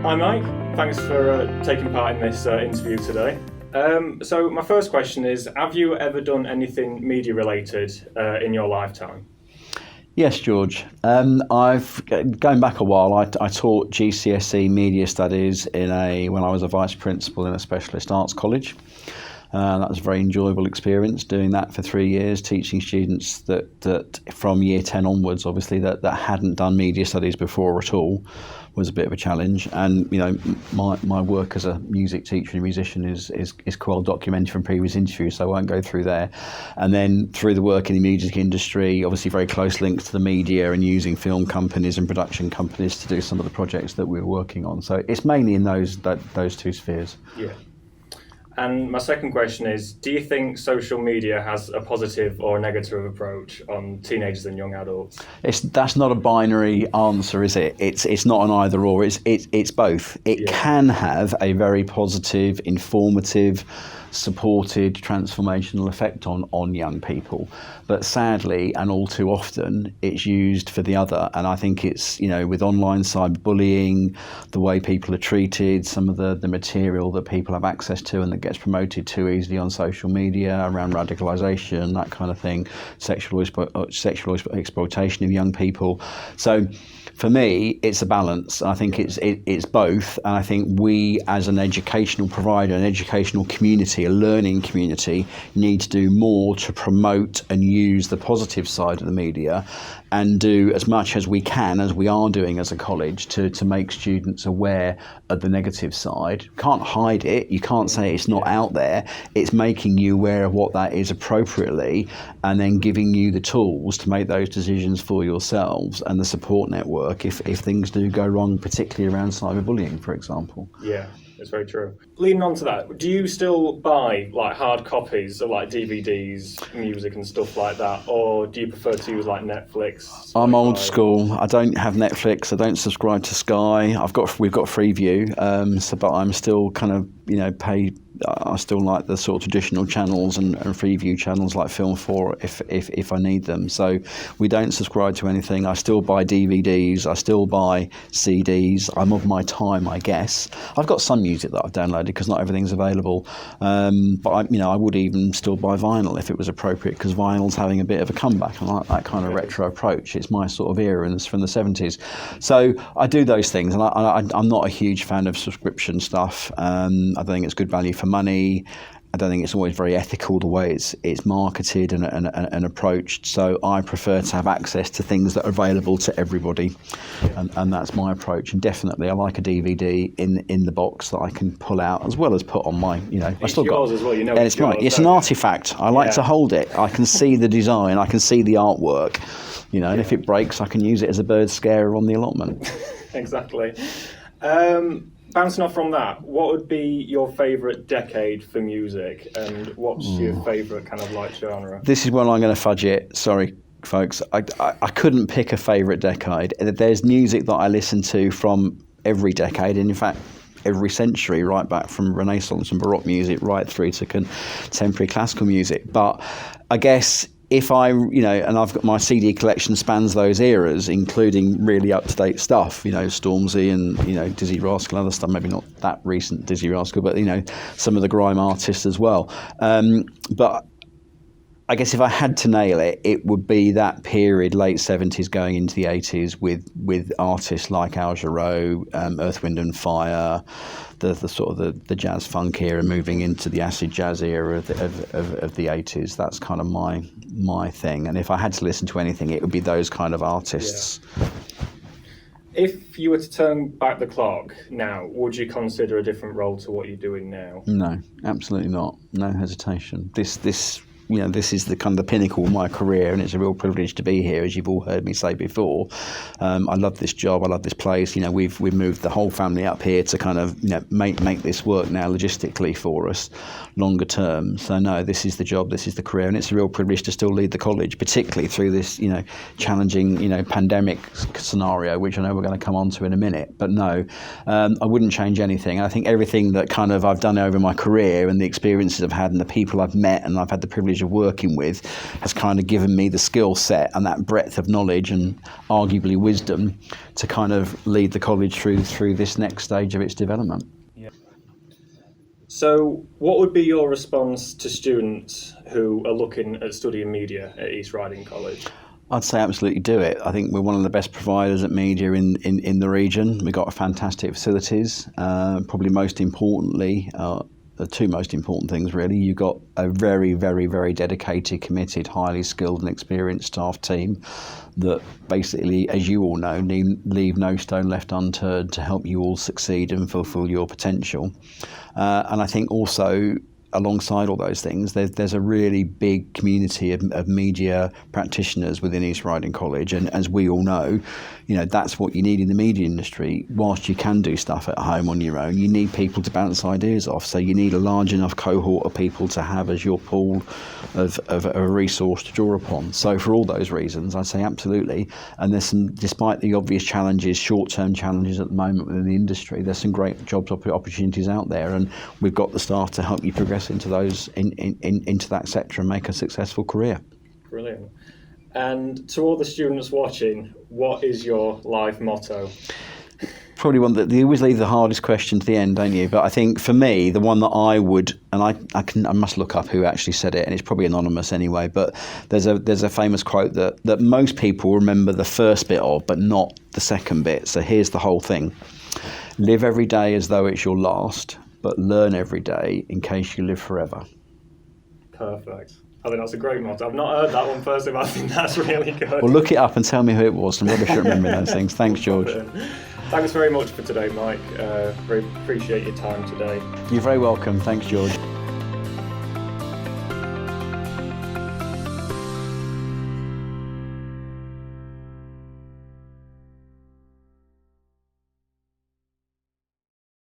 Hi Mike, thanks for taking part in this interview today. So my first question is, have you ever done anything media related in your lifetime? Yes, George. I've going back a while. I taught GCSE media studies when I was a vice principal in a specialist arts college. That was a very enjoyable experience doing that for 3 years, teaching students that from year 10 onwards, obviously, that hadn't done media studies before at all, was a bit of a challenge. And my work as a music teacher and musician is quite well documented from previous interviews, so I won't go through there. And then through the work in the music industry, obviously very close links to the media and using film companies and production companies to do some of the projects that we're working on. So it's mainly in those two spheres. Yeah. And my second question is, do you think social media has a positive or a negative approach on teenagers and young adults? That's not a binary answer, is it? It's not an either or. It's both. It can have a very positive, informative, supported, transformational effect on young people, but sadly, and all too often, it's used for the other. And I think it's, with online cyberbullying, the way people are treated, some of the material that people have access to and that gets promoted too easily on social media around radicalisation, that kind of thing, sexual exploitation of young people. So for me, it's a balance. I think it's both, and I think we, as an educational provider, an educational community, a learning community, need to do more to promote and use the positive side of the media, and do as much as we can, as we are doing as a college, to make students aware of the negative side. You can't hide it. You can't say it's not out there. It's making you aware of what that is appropriately, and then giving you the tools to make those decisions for yourselves and the support network if things do go wrong, particularly around cyberbullying, for example. Yeah, it's very true. Leading on to that, do you still buy hard copies of DVDs, music and stuff like that, or do you prefer to use Netflix? I'm old school. I don't have Netflix. I don't subscribe to Sky. We've got Freeview, but I'm still kind of paid. I still like the sort of traditional channels and Freeview channels like Film 4 if I need them. So we don't subscribe to anything. I still buy DVDs. I still buy CDs. I'm of my time, I guess. I've got some music that I've downloaded because not everything's available. But I would even still buy vinyl if it was appropriate, because vinyl's having a bit of a comeback. I like that kind of retro approach. It's my sort of era, and it's from the 70s. So I do those things, and I'm not a huge fan of subscription stuff. I don't think it's good value for money. I don't think it's always very ethical the way it's marketed and approached. So I prefer to have access to things that are available to everybody, and that's my approach. And definitely, I like a DVD in the box that I can pull out as well as put on my. I still got. As well, and it's right. It's an artifact. I like to hold it. I can see the design. I can see the artwork. And if it breaks, I can use it as a bird scarer on the allotment. Exactly. Bouncing off from that, what would be your favourite decade for music, and what's your favourite kind of genre? This is when I'm going to fudge it. Sorry, folks. I couldn't pick a favourite decade. There's music that I listen to from every decade, and in fact, every century, right back from Renaissance and Baroque music right through to contemporary classical music. But I guess if I, and I've got my CD collection spans those eras, including really up-to-date stuff, Stormzy and, Dizzy Rascal, other stuff, maybe not that recent Dizzy Rascal, but, some of the grime artists as well. But I guess if I had to nail it, it would be that period, late 70s going into the 80s, with artists like Al Jarreau, Earth, Wind and Fire, the sort of the jazz funk era, moving into the acid jazz era of the 80s. That's kind of my thing. And if I had to listen to anything, it would be those kind of artists. Yeah. If you were to turn back the clock now, would you consider a different role to what you're doing now? No, absolutely not. No hesitation. This is the kind of the pinnacle of my career, and it's a real privilege to be here, as you've all heard me say before. I love this job. I love this place. We've moved the whole family up here to kind of make this work now logistically for us, longer term. So no, this is the job. This is the career, and it's a real privilege to still lead the college, particularly through this challenging pandemic scenario, which I know we're going to come on to in a minute. But no, I wouldn't change anything. I think everything that kind of I've done over my career and the experiences I've had and the people I've met and I've had the privilege of working with has kind of given me the skill set and that breadth of knowledge and arguably wisdom to kind of lead the college through this next stage of its development. So, what would be your response to students who are looking at studying media at East Riding College? I'd say absolutely do it. I think we're one of the best providers at media in the region. We've got fantastic facilities. Probably most importantly, the two most important things really, you've got a very, very, very dedicated, committed, highly skilled and experienced staff team that basically, as you all know, leave no stone left unturned to help you all succeed and fulfil your potential. And I think also, alongside all those things, there's a really big community of media practitioners within East Riding College, and as we all know, that's what you need in the media industry. Whilst you can do stuff at home on your own, you need people to bounce ideas off. So you need a large enough cohort of people to have as your pool of a resource to draw upon. So for all those reasons, I'd say absolutely. And there's some, despite the obvious challenges, short-term challenges at the moment within the industry, there's some great jobs opportunities out there, and we've got the staff to help you progress into those into that sector and make a successful career. Brilliant. And to all the students watching, what is your life motto? Probably one that you always leave the hardest question to the end, don't you? But I think for me, the one that I would, and I must look up who actually said it, and it's probably anonymous anyway. But there's a famous quote that most people remember the first bit of, but not the second bit. So here's the whole thing: live every day as though it's your last, but learn every day in case you live forever. Perfect. I think that's a great motto. I've not heard that one personally, but I think that's really good. Well, look it up and tell me who it was. I'm rubbish at remembering those things. Thanks, George. Thanks very much for today, Mike. Very appreciate your time today. You're very welcome. Thanks, George.